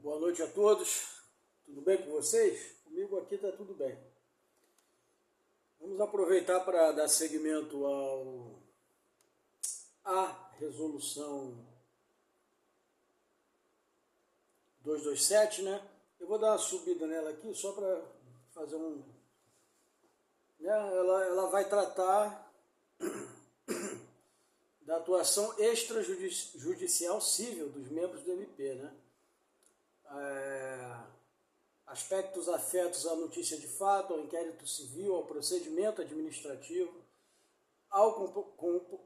Boa noite a todos, tudo bem com vocês? Comigo aqui está tudo bem. Vamos aproveitar para dar seguimento à resolução 227, né? Eu vou dar uma subida nela aqui só para fazer um... Né? Ela vai tratar da atuação extrajudicial civil dos membros do MP, né? Aspectos afetos à notícia de fato, ao inquérito civil, ao procedimento administrativo, ao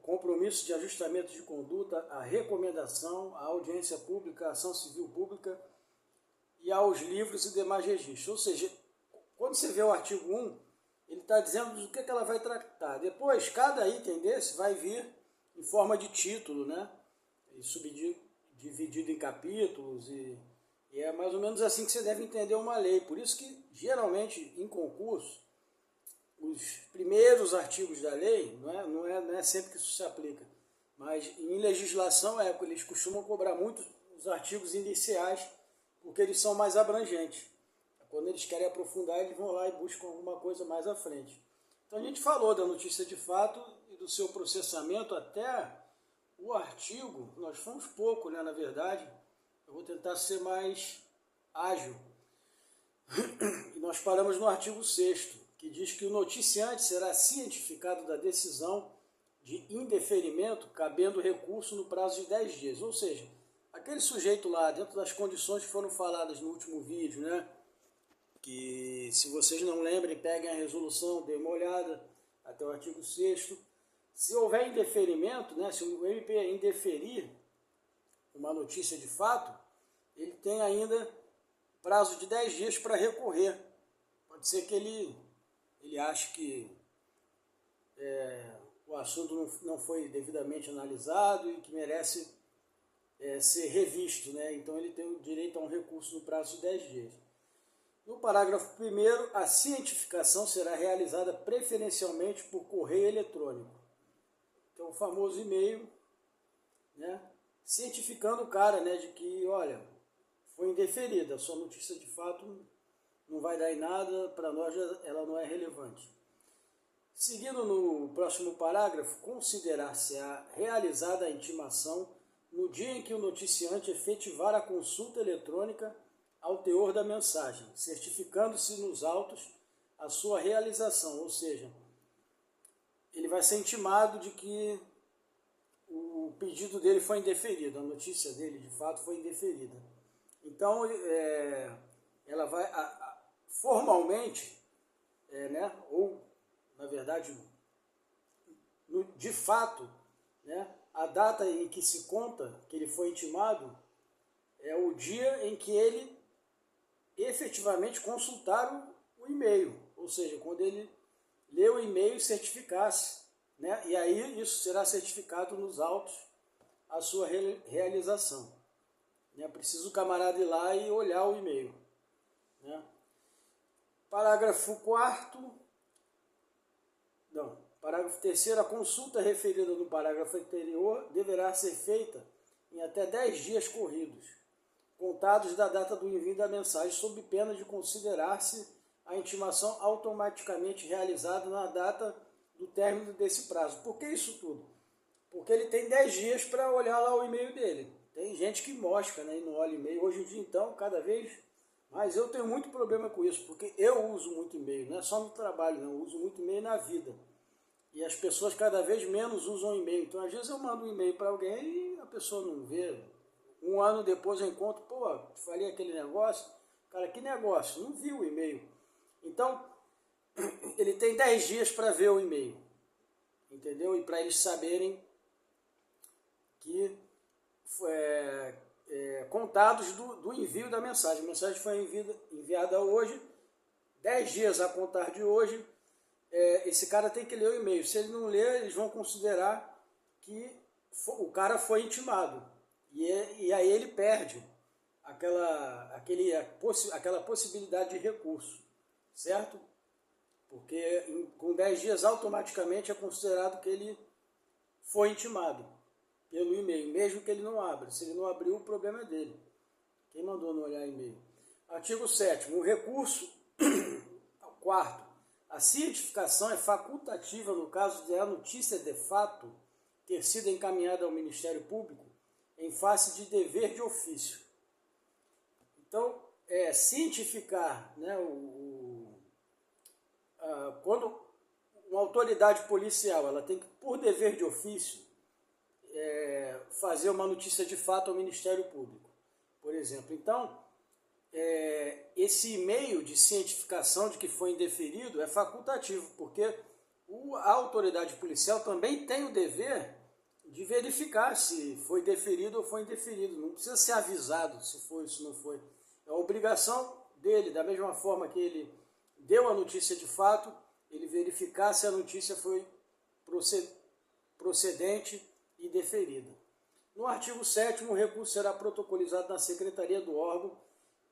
compromisso de ajustamento de conduta, à recomendação, à audiência pública, à ação civil pública e aos livros e demais registros. Ou seja, quando você vê o artigo 1, ele está dizendo do que ela vai tratar. Depois, cada item desse vai vir em forma de título, né? E subdividido em capítulos e é mais ou menos assim que você deve entender uma lei. Por isso que, geralmente, em concurso, os primeiros artigos da lei, não é sempre que isso se aplica, mas em legislação eles costumam cobrar muito os artigos iniciais, porque eles são mais abrangentes. Quando eles querem aprofundar, eles vão lá e buscam alguma coisa mais à frente. Então a gente falou da notícia de fato e do seu processamento até o artigo, nós fomos pouco, né, na verdade. Eu vou tentar ser mais ágil. E nós paramos no artigo 6º, que diz que o noticiante será cientificado da decisão de indeferimento, cabendo recurso no prazo de 10 dias. Ou seja, aquele sujeito lá, dentro das condições que foram faladas no último vídeo, né, que se vocês não lembrem, peguem a resolução, dêem uma olhada até o artigo 6º. Se houver indeferimento, né, se o MP indeferir uma notícia de fato, ele tem ainda prazo de 10 dias para recorrer. Pode ser que ele ache que o assunto não foi devidamente analisado e que merece ser revisto, né? Então ele tem o direito a um recurso no prazo de 10 dias. No parágrafo 1º, a cientificação será realizada preferencialmente por correio eletrônico. Então o famoso e-mail, né? Cientificando o cara, né, de que, olha, foi indeferida, a sua notícia de fato não vai dar em nada, para nós ela não é relevante. Seguindo no próximo parágrafo, considerar-se-á realizada a intimação no dia em que o noticiante efetivar a consulta eletrônica ao teor da mensagem, certificando-se nos autos a sua realização, ou seja, ele vai ser intimado de que o pedido dele foi indeferido, a notícia dele de fato foi indeferida. Então, ela vai formalmente, né, ou na verdade, de fato, né, a data em que se conta que ele foi intimado é o dia em que ele efetivamente consultar o e-mail, ou seja, quando ele lê o e-mail e certificasse, né, e aí isso será certificado nos autos a sua realização. Né, precisa o camarada ir lá e olhar o e-mail. Né. Parágrafo 4º, parágrafo 3º, a consulta referida no parágrafo anterior deverá ser feita em até 10 dias corridos, contados da data do envio da mensagem, sob pena de considerar-se a intimação automaticamente realizada na data do término desse prazo. Por que isso tudo? Porque ele tem 10 dias para olhar lá o e-mail dele. Tem gente que mosca, né, e não olha e-mail. Hoje em dia, então, cada vez mais. Eu tenho muito problema com isso, porque eu uso muito e-mail, não é só no trabalho, não. Eu uso muito e-mail na vida. E as pessoas cada vez menos usam e-mail. Então, às vezes eu mando um e-mail para alguém e a pessoa não vê. Um ano depois eu encontro, pô, falei aquele negócio. Cara, que negócio? Não vi o e-mail. Então, ele tem 10 dias para ver o e-mail. Entendeu? E para eles saberem que contados do envio da mensagem. A mensagem foi enviada hoje, 10 dias a contar de hoje, esse cara tem que ler o e-mail. Se ele não ler, eles vão considerar que o cara foi intimado. E aí ele perde aquela possibilidade de recurso, certo? Porque com 10 dias automaticamente é considerado que ele foi intimado pelo e-mail, mesmo que ele não abra. Se ele não abriu, o problema é dele. Quem mandou não olhar e-mail? Artigo 7º. O recurso, quarto, a cientificação é facultativa no caso de a notícia de fato ter sido encaminhada ao Ministério Público em face de dever de ofício. Então, cientificar, né, quando uma autoridade policial ela tem que, por dever de ofício, fazer uma notícia de fato ao Ministério Público, por exemplo. Então, esse meio de cientificação de que foi indeferido é facultativo, porque a autoridade policial também tem o dever de verificar se foi deferido ou foi indeferido. Não precisa ser avisado se foi ou se não foi. É a obrigação dele, da mesma forma que ele deu a notícia de fato, ele verificar se a notícia foi procedente e deferida. No artigo 7º, o recurso será protocolizado na secretaria do órgão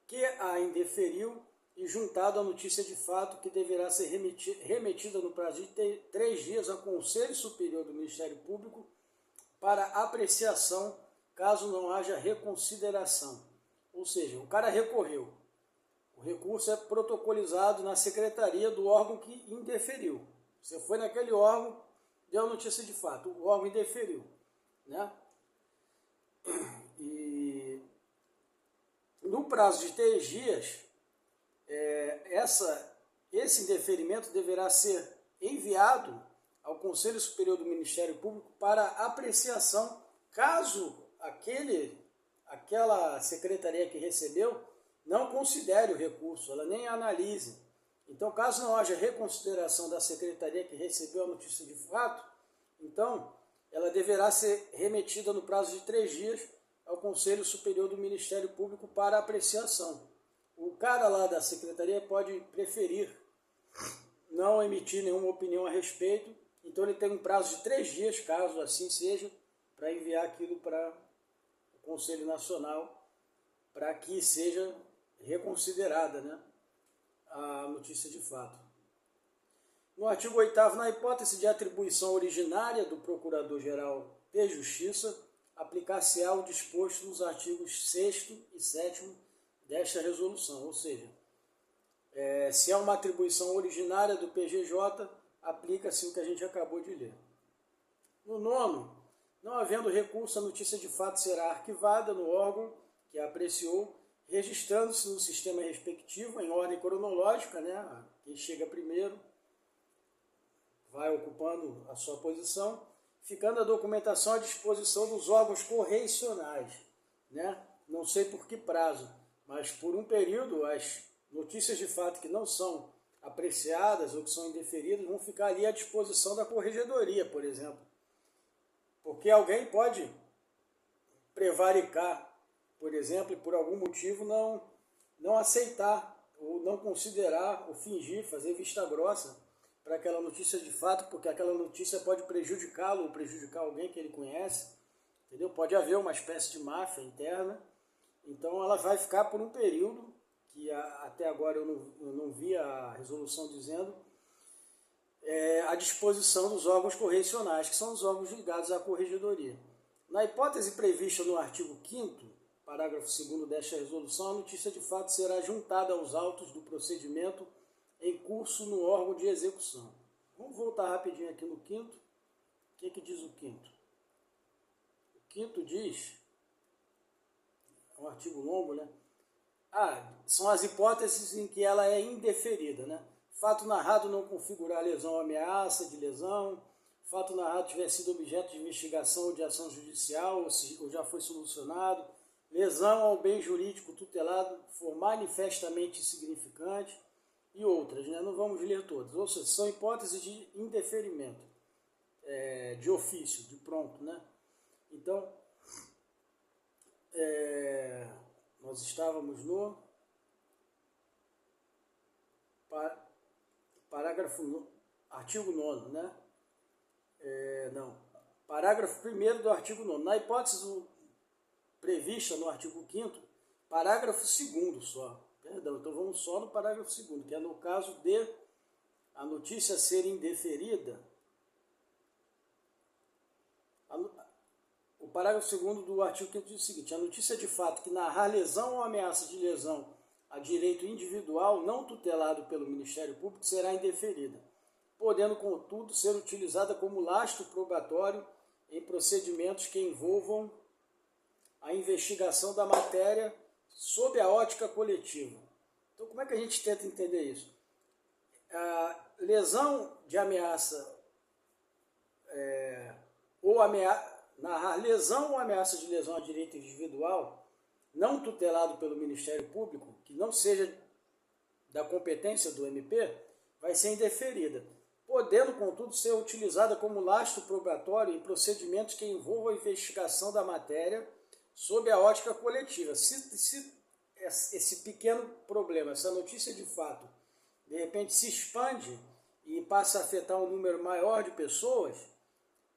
que a indeferiu e juntado à notícia de fato que deverá ser remetida no prazo de 3 dias ao Conselho Superior do Ministério Público para apreciação, caso não haja reconsideração. Ou seja, o cara recorreu. O recurso é protocolizado na secretaria do órgão que indeferiu. Você foi naquele órgão, deu a notícia de fato, o órgão indeferiu, né? E no prazo de 3 dias, esse indeferimento deverá ser enviado ao Conselho Superior do Ministério Público para apreciação, caso aquela secretaria que recebeu não considere o recurso, ela nem analise. Então, caso não haja reconsideração da secretaria que recebeu a notícia de fato, então ela deverá ser remetida no prazo de 3 dias ao Conselho Superior do Ministério Público para apreciação. O cara lá da secretaria pode preferir não emitir nenhuma opinião a respeito, então ele tem um prazo de 3 dias, caso assim seja, para enviar aquilo para o Conselho Nacional, para que seja reconsiderada, né, a notícia de fato. No artigo 8º, na hipótese de atribuição originária do Procurador-Geral de Justiça, aplicar-se-á o disposto nos artigos 6º e 7º desta resolução, ou seja, se é uma atribuição originária do PGJ, aplica-se o que a gente acabou de ler. No 9º, não havendo recurso, a notícia de fato será arquivada no órgão que a apreciou, registrando-se no sistema respectivo, em ordem cronológica, né? Quem chega primeiro vai ocupando a sua posição, ficando a documentação à disposição dos órgãos correicionais, né? Não sei por que prazo, mas por um período as notícias de fato que não são apreciadas ou que são indeferidas vão ficar ali à disposição da corregedoria, por exemplo. Porque alguém pode prevaricar, por exemplo, e por algum motivo não aceitar ou não considerar ou fingir, fazer vista grossa para aquela notícia de fato, porque aquela notícia pode prejudicá-lo ou prejudicar alguém que ele conhece, entendeu? Pode haver uma espécie de máfia interna, então ela vai ficar por um período, que até agora eu não vi a resolução dizendo, à disposição dos órgãos correicionais, que são os órgãos ligados à corregedoria. Na hipótese prevista no artigo 5º, parágrafo 2º desta resolução, a notícia de fato será juntada aos autos do procedimento em curso no órgão de execução. Vamos voltar rapidinho aqui no 5º. O que diz o 5º? O 5º diz, é um artigo longo, né? São as hipóteses em que ela é indeferida, né? Fato narrado não configurar lesão ou ameaça de lesão, fato narrado tiver sido objeto de investigação ou de ação judicial, ou já foi solucionado, lesão ao bem jurídico tutelado for manifestamente insignificante e outras, né? Não vamos ler todas. Ou seja, são hipóteses de indeferimento, de ofício, de pronto, né? Então, nós estávamos no artigo 9º, né? Parágrafo 1º do artigo 9º. Na hipótese prevista no artigo 5º, parágrafo 2º só. Perdão, então vamos só no parágrafo 2º, que é no caso de a notícia ser indeferida. O parágrafo 2º do artigo 5º diz o seguinte: a notícia de fato que narrar lesão ou ameaça de lesão a direito individual não tutelado pelo Ministério Público será indeferida, podendo, contudo, ser utilizada como lastro probatório em procedimentos que envolvam a investigação da matéria sob a ótica coletiva. Então, como é que a gente tenta entender isso? A lesão de ameaça narrar lesão ou ameaça de lesão a direito individual não tutelado pelo Ministério Público, que não seja da competência do MP, vai ser indeferida, podendo, contudo, ser utilizada como lastro probatório em procedimentos que envolvam a investigação da matéria sob a ótica coletiva. Se esse pequeno problema, essa notícia de fato, de repente se expande e passa a afetar um número maior de pessoas,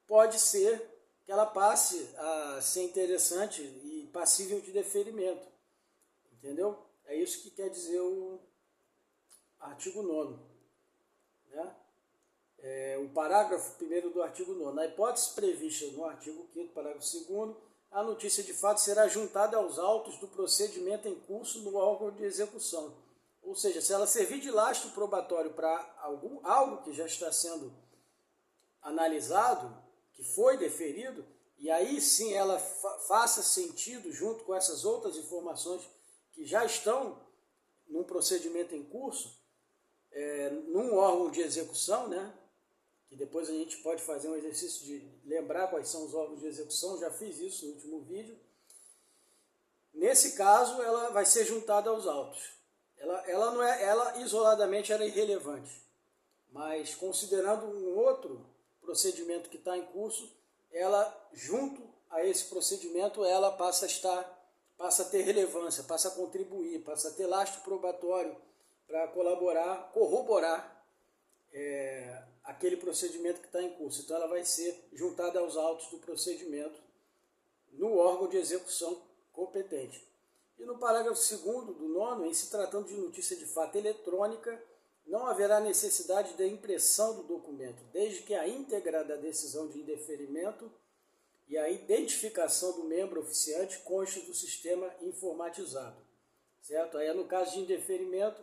pode ser que ela passe a ser interessante e passível de deferimento. Entendeu? É isso que quer dizer o artigo 9º. Né? O parágrafo 1º do artigo 9º. Na hipótese prevista no artigo 5º, parágrafo 2º, a notícia de fato será juntada aos autos do procedimento em curso no órgão de execução. Ou seja, se ela servir de lastro probatório para algo que já está sendo analisado, que foi deferido, e aí sim ela faça sentido junto com essas outras informações que já estão num procedimento em curso, num órgão de execução, né? Que depois a gente pode fazer um exercício de lembrar quais são os órgãos de execução, já fiz isso no último vídeo. Nesse caso, ela vai ser juntada aos autos. Ela isoladamente era irrelevante, mas considerando um outro procedimento que está em curso, ela, junto a esse procedimento, ela passa a ter relevância, passa a contribuir, passa a ter lastro probatório para corroborar aquele procedimento que está em curso. Então ela vai ser juntada aos autos do procedimento no órgão de execução competente. E no parágrafo 2º do 9º, em se tratando de notícia de fato eletrônica, não haverá necessidade da impressão do documento, desde que a íntegra da decisão de indeferimento e a identificação do membro oficiante conste do sistema informatizado. Certo? Aí, no caso de indeferimento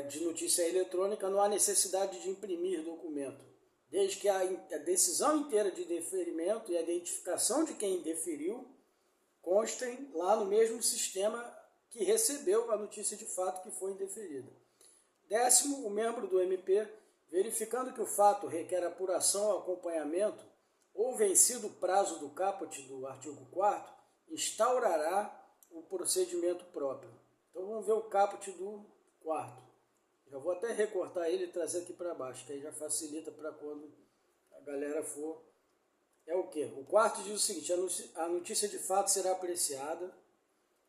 de notícia eletrônica, não há necessidade de imprimir documento, desde que a decisão inteira de deferimento e a identificação de quem deferiu constem lá no mesmo sistema que recebeu a notícia de fato que foi indeferida. 10º, o membro do MP, verificando que o fato requer apuração ou acompanhamento, ou vencido o prazo do caput do artigo 4º, instaurará o procedimento próprio. Então vamos ver o caput do 4º. Já vou até recortar ele e trazer aqui para baixo, que aí já facilita para quando a galera for. É o quê? O 4º diz o seguinte: a notícia de fato será apreciada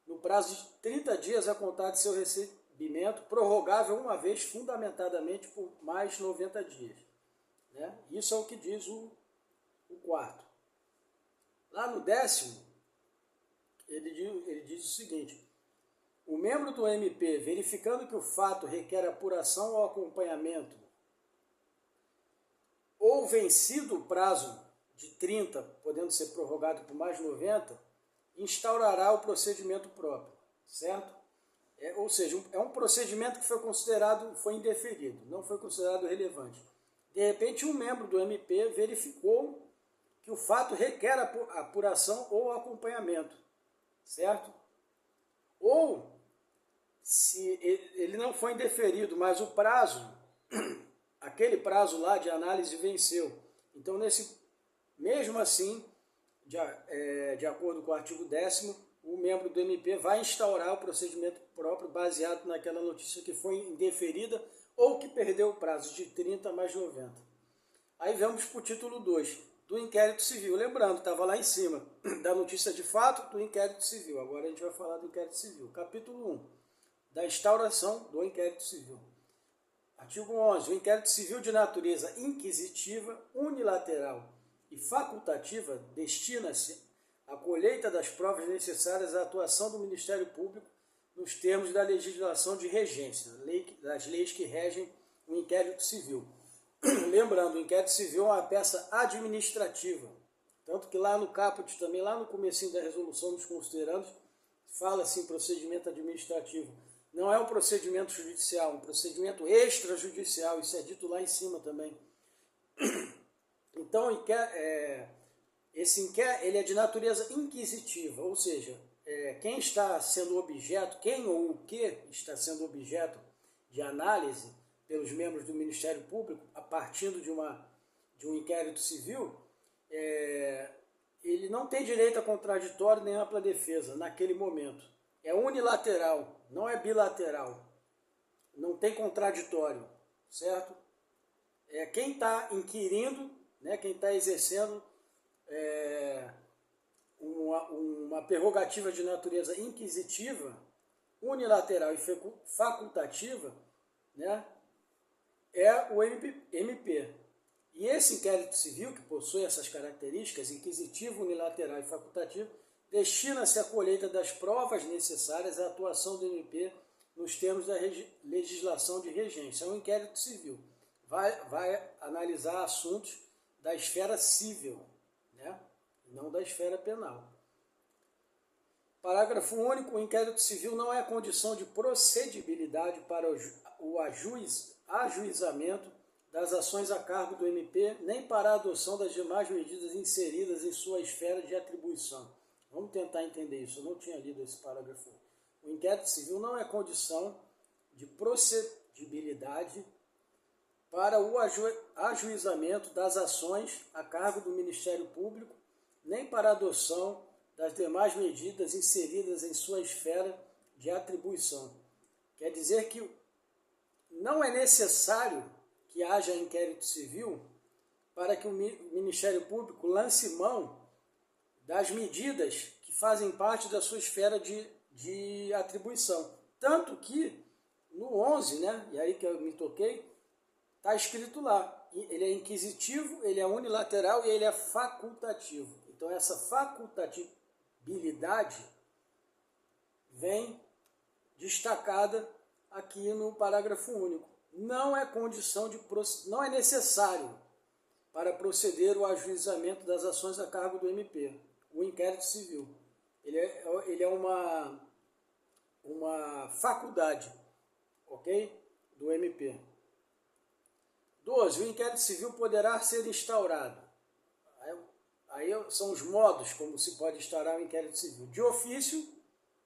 no prazo de 30 dias a contar de seu recebimento, prorrogável uma vez fundamentadamente por mais 90 dias. Né? Isso é o que diz o 4º. Lá no 10º, ele diz o seguinte: o membro do MP, verificando que o fato requer apuração ou acompanhamento, ou vencido o prazo de 30, podendo ser prorrogado por mais 90, instaurará o procedimento próprio, certo? Ou seja, é um procedimento que foi indeferido, não foi considerado relevante. De repente, um membro do MP verificou que o fato requer apuração ou acompanhamento, certo? Ou, se ele não foi indeferido, mas o prazo, aquele prazo lá de análise venceu. Então, mesmo assim, de acordo com o artigo 10º, o membro do MP vai instaurar o procedimento próprio baseado naquela notícia que foi indeferida ou que perdeu o prazo de 30 mais 90. Aí vamos para o título 2, do inquérito civil. Lembrando, estava lá em cima, da notícia de fato do inquérito civil. Agora a gente vai falar do inquérito civil. Capítulo 1, da instauração do inquérito civil. Artigo 11. O inquérito civil de natureza inquisitiva, unilateral e facultativa destina-se à colheita das provas necessárias à atuação do Ministério Público nos termos da legislação de regência, das leis que regem o inquérito civil. Lembrando, o inquérito civil é uma peça administrativa. Tanto que lá no caput também, lá no comecinho da resolução dos considerandos, fala assim, procedimento administrativo. Não é um procedimento judicial, é um procedimento extrajudicial, isso é dito lá em cima também. Então, esse inquérito ele é de natureza inquisitiva, ou seja, quem está sendo objeto, quem ou o que está sendo objeto de análise pelos membros do Ministério Público, a partir de um inquérito civil, ele não tem direito a contraditório nem ampla defesa naquele momento. É unilateral, não é bilateral. Não tem contraditório, certo? Quem está inquirindo, né, quem está exercendo uma prerrogativa de natureza inquisitiva, unilateral e facultativa, né, é o MP. E esse inquérito civil, que possui essas características, inquisitivo, unilateral e facultativo, destina-se à colheita das provas necessárias à atuação do MP nos termos da legislação de regência. É um inquérito civil. Vai analisar assuntos da esfera civil, né? Não da esfera penal. Parágrafo único. O inquérito civil não é condição de procedibilidade para o ajuizamento das ações a cargo do MP, nem para a adoção das demais medidas inseridas em sua esfera de atribuição. Vamos tentar entender isso, eu não tinha lido esse parágrafo. O inquérito civil não é condição de procedibilidade para o ajuizamento das ações a cargo do Ministério Público, nem para a adoção das demais medidas inseridas em sua esfera de atribuição. Quer dizer que não é necessário que haja inquérito civil para que o Ministério Público lance mão das medidas que fazem parte da sua esfera de atribuição. Tanto que no 11, né, e aí que eu me toquei, está escrito lá, ele é inquisitivo, ele é unilateral e ele é facultativo. Então essa facultatividade vem destacada aqui no parágrafo único. Não é condição não é necessário para proceder o ajuizamento das ações a cargo do MP, o inquérito civil. Ele é uma faculdade, ok? Do MP. 12. O inquérito civil poderá ser instaurado. Aí são os modos como se pode instaurar o inquérito civil. De ofício,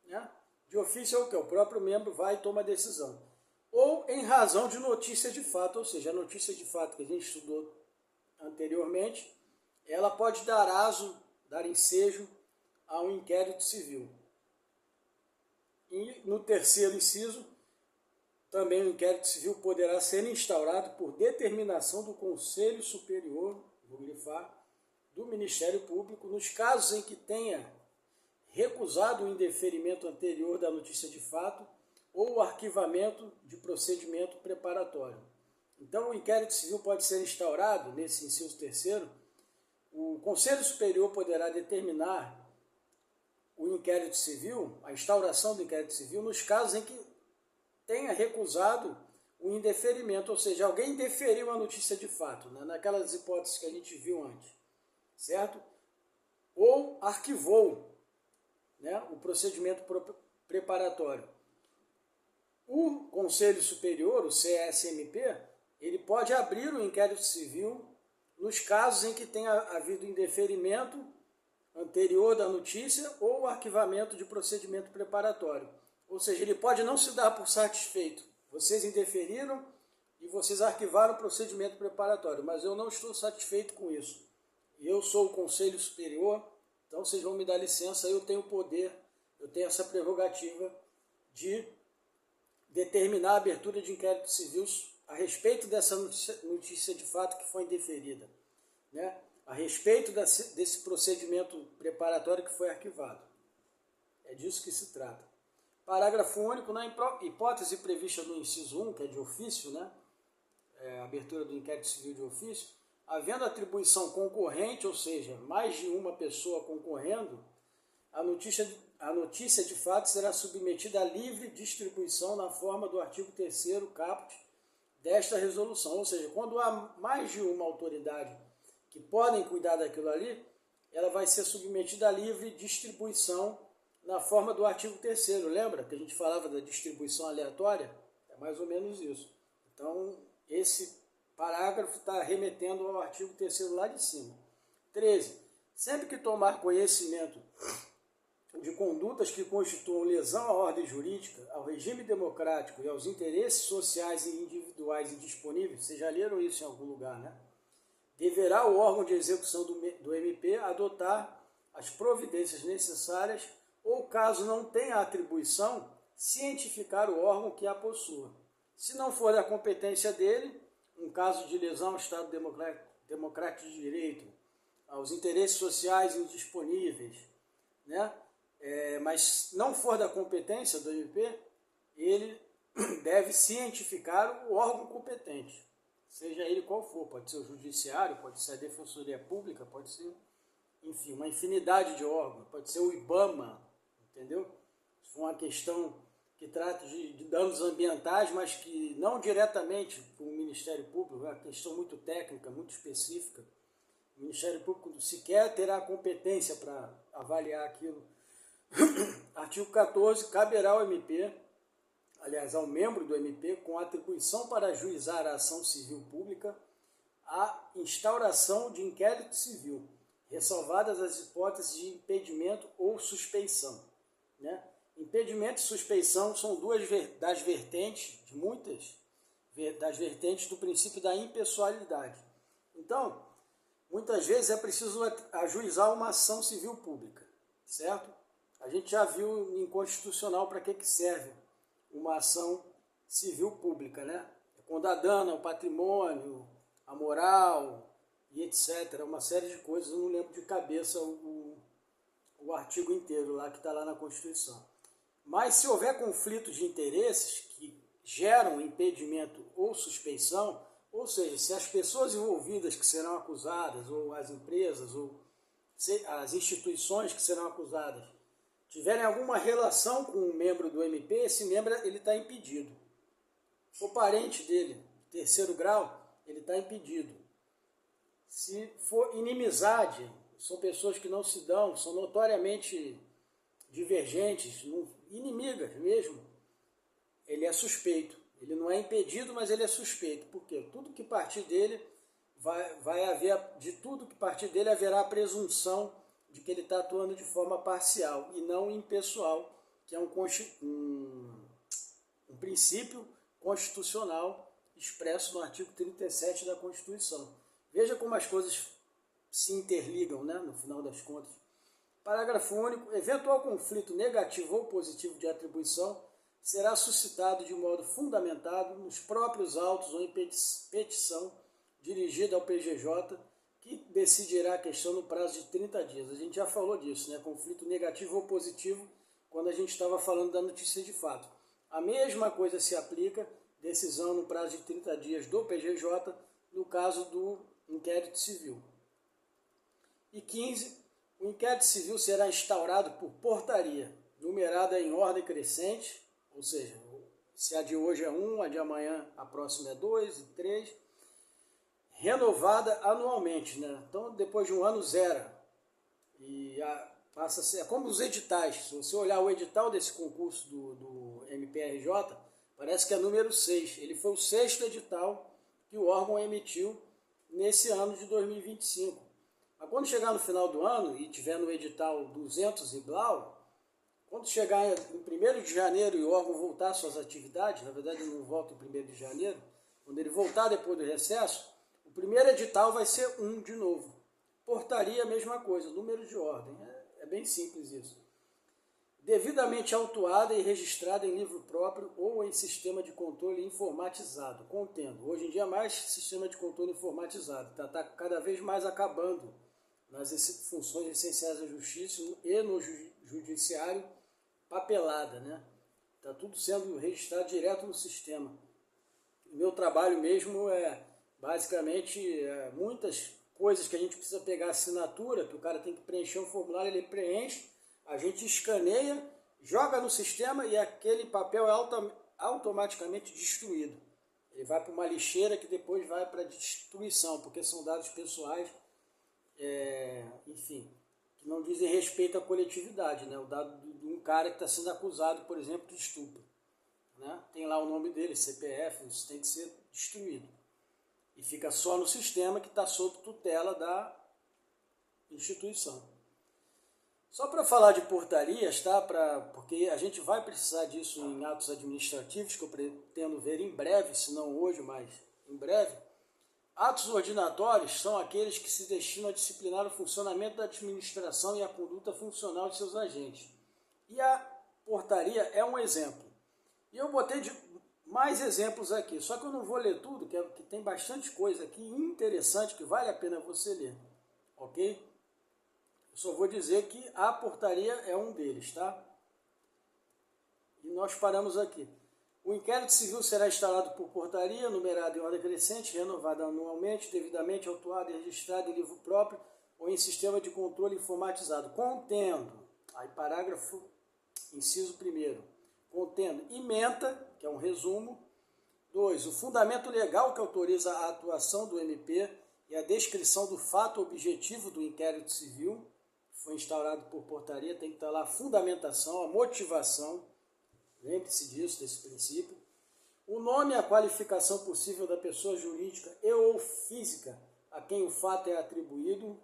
né? De ofício é o que? O próprio membro vai e toma a decisão. Ou em razão de notícia de fato, ou seja, a notícia de fato que a gente estudou anteriormente, ela pode dar ensejo a um inquérito civil. E no terceiro inciso, também o inquérito civil poderá ser instaurado por determinação do Conselho Superior, vou grifar, do Ministério Público, nos casos em que tenha recusado o indeferimento anterior da notícia de fato ou o arquivamento de procedimento preparatório. Então, o inquérito civil pode ser instaurado, nesse inciso terceiro, o Conselho Superior poderá determinar o inquérito civil, a instauração do inquérito civil, nos casos em que tenha recusado o indeferimento, ou seja, alguém indeferiu a notícia de fato, né, naquelas hipóteses que a gente viu antes, certo? Ou arquivou, né, o procedimento preparatório. O Conselho Superior, o CSMP, ele pode abrir o inquérito civil nos casos em que tenha havido indeferimento anterior da notícia ou o arquivamento de procedimento preparatório. Ou seja, ele pode não se dar por satisfeito. Vocês indeferiram e vocês arquivaram o procedimento preparatório, mas eu não estou satisfeito com isso. Eu sou o Conselho Superior, então vocês vão me dar licença, eu tenho poder, eu tenho essa prerrogativa de determinar a abertura de inquérito civil a respeito dessa notícia de fato que foi indeferida, né? A respeito desse procedimento preparatório que foi arquivado. É disso que se trata. Parágrafo único. Na hipótese prevista no inciso 1, que é de ofício, né? Abertura do inquérito civil de ofício, havendo atribuição concorrente, ou seja, mais de uma pessoa concorrendo, a notícia de fato será submetida à livre distribuição na forma do artigo 3º caput desta resolução. Ou seja, quando há mais de uma autoridade que podem cuidar daquilo ali, ela vai ser submetida à livre distribuição na forma do artigo 3º. Lembra que a gente falava da distribuição aleatória? É mais ou menos isso. Então, esse parágrafo está remetendo ao artigo 3º lá de cima. 13. Sempre que tomar conhecimento de condutas que constituam lesão à ordem jurídica, ao regime democrático e aos interesses sociais e individuais indisponíveis, vocês já leram isso em algum lugar, né? Deverá o órgão de execução do MP adotar as providências necessárias ou, caso não tenha atribuição, cientificar o órgão que a possua. Se não for da competência dele, um caso de lesão ao Estado democrático de direito, aos interesses sociais indisponíveis, né? Mas não for da competência do MP, ele deve cientificar o órgão competente, seja ele qual for. Pode ser o judiciário, pode ser a defensoria pública, pode ser, enfim, uma infinidade de órgãos, pode ser o IBAMA, entendeu? Se for uma questão que trata de danos ambientais, mas que não diretamente para o Ministério Público, é uma questão muito técnica, muito específica. O Ministério Público sequer terá competência para avaliar aquilo. Artigo 14. Caberá ao MP, aliás, ao membro do MP, com atribuição para ajuizar a ação civil pública, a instauração de inquérito civil, ressalvadas as hipóteses de impedimento ou suspeição, né? Impedimento e suspeição são duas das vertentes, de muitas, das vertentes do princípio da impessoalidade. Então, muitas vezes é preciso ajuizar uma ação civil pública, certo? A gente já viu em constitucional para que serve uma ação civil pública, né? Quando dá dano ao patrimônio, à moral e etc. Uma série de coisas, eu não lembro de cabeça o artigo inteiro lá que está lá na Constituição. Mas se houver conflito de interesses que geram impedimento ou suspeição, ou seja, se as pessoas envolvidas que serão acusadas, ou as empresas, ou as instituições que serão acusadas, tiverem alguma relação com um membro do MP, esse membro está impedido. Se for parente dele, terceiro grau, ele está impedido. Se for inimizade, são pessoas que não se dão, são notoriamente divergentes, inimigas mesmo, ele é suspeito. Ele não é impedido, mas ele é suspeito. Por quê? Tudo que partir dele de tudo que partir dele haverá a presunção de que ele está atuando de forma parcial e não impessoal, que é um princípio constitucional expresso no artigo 37 da Constituição. Veja como as coisas se interligam, né, no final das contas. Parágrafo único. Eventual conflito negativo ou positivo de atribuição será suscitado de modo fundamentado nos próprios autos ou em petição dirigida ao PGJ, que decidirá a questão no prazo de 30 dias. A gente já falou disso, né? Conflito negativo ou positivo, quando a gente estava falando da notícia de fato. A mesma coisa se aplica, decisão no prazo de 30 dias do PGJ, no caso do inquérito civil. E 15. O inquérito civil será instaurado por portaria, numerada em ordem crescente, ou seja, se a de hoje é 1, a de amanhã a próxima é 2 e 3, renovada anualmente, né? Então, depois de um ano, zera. E passa a ser, é como os editais. Se você olhar o edital desse concurso do MPRJ, parece que é número 6. Ele foi o 6º edital que o órgão emitiu nesse ano de 2025. Mas quando chegar no final do ano e tiver no edital 200 e blau, quando chegar em 1º de janeiro e o órgão voltar às suas atividades, na verdade ele não volta em 1º de janeiro, quando ele voltar depois do recesso, o primeiro edital vai ser 1 de novo. Portaria, a mesma coisa, número de ordem. É bem simples isso. Devidamente autuada e registrada em livro próprio ou em sistema de controle informatizado, contendo. Hoje em dia mais sistema de controle informatizado. Está cada vez mais acabando nas funções essenciais da justiça e no judiciário, papelada, né? Está tudo sendo registrado direto no sistema. O meu trabalho mesmo é, basicamente, muitas coisas que a gente precisa pegar assinatura, que o cara tem que preencher um formulário, ele preenche, a gente escaneia, joga no sistema e aquele papel é automaticamente destruído. Ele vai para uma lixeira que depois vai para destruição, porque são dados pessoais, enfim. não dizem respeito à coletividade, né? O dado de um cara que está sendo acusado, por exemplo, de estupro, né? Tem lá o nome dele, CPF, isso tem que ser destruído. E fica só no sistema que está sob tutela da instituição. Só para falar de portarias, tá? Porque a gente vai precisar disso em atos administrativos, que eu pretendo ver em breve, se não hoje, mas em breve. Atos ordinatórios são aqueles que se destinam a disciplinar o funcionamento da administração e a conduta funcional de seus agentes. E a portaria é um exemplo. E eu botei mais exemplos aqui, só que eu não vou ler tudo, que tem bastante coisa aqui interessante que vale a pena você ler, ok? Eu só vou dizer que a portaria é um deles, tá? E nós paramos aqui. O inquérito civil será instalado por portaria, numerada em ordem crescente, renovada anualmente, devidamente autuada e registrada em livro próprio ou em sistema de controle informatizado, contendo, aí parágrafo, inciso 1º, contendo ementa, que é um resumo. 2. O fundamento legal que autoriza a atuação do MP e a descrição do fato objetivo do inquérito civil, que foi instaurado por portaria, tem que estar lá a fundamentação, a motivação, lembre-se disso, desse princípio. O nome e a qualificação possível da pessoa jurídica e ou física a quem o fato é atribuído.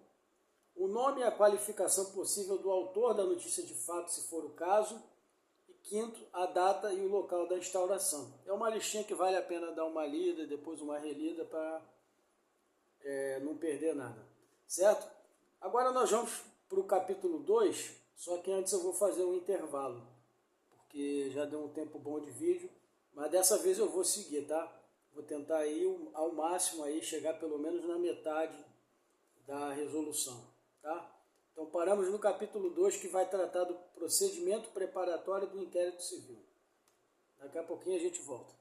O nome e a qualificação possível do autor da notícia de fato, se for o caso. E 5º, a data e o local da instauração. É uma listinha que vale a pena dar uma lida e depois uma relida para não perder nada. Certo? Agora nós vamos para o capítulo 2, só que antes eu vou fazer um intervalo, porque já deu um tempo bom de vídeo, mas dessa vez eu vou seguir, tá? Vou tentar ir ao máximo aí, chegar pelo menos na metade da resolução, tá? Então paramos no capítulo 2, que vai tratar do procedimento preparatório do inquérito civil. Daqui a pouquinho a gente volta.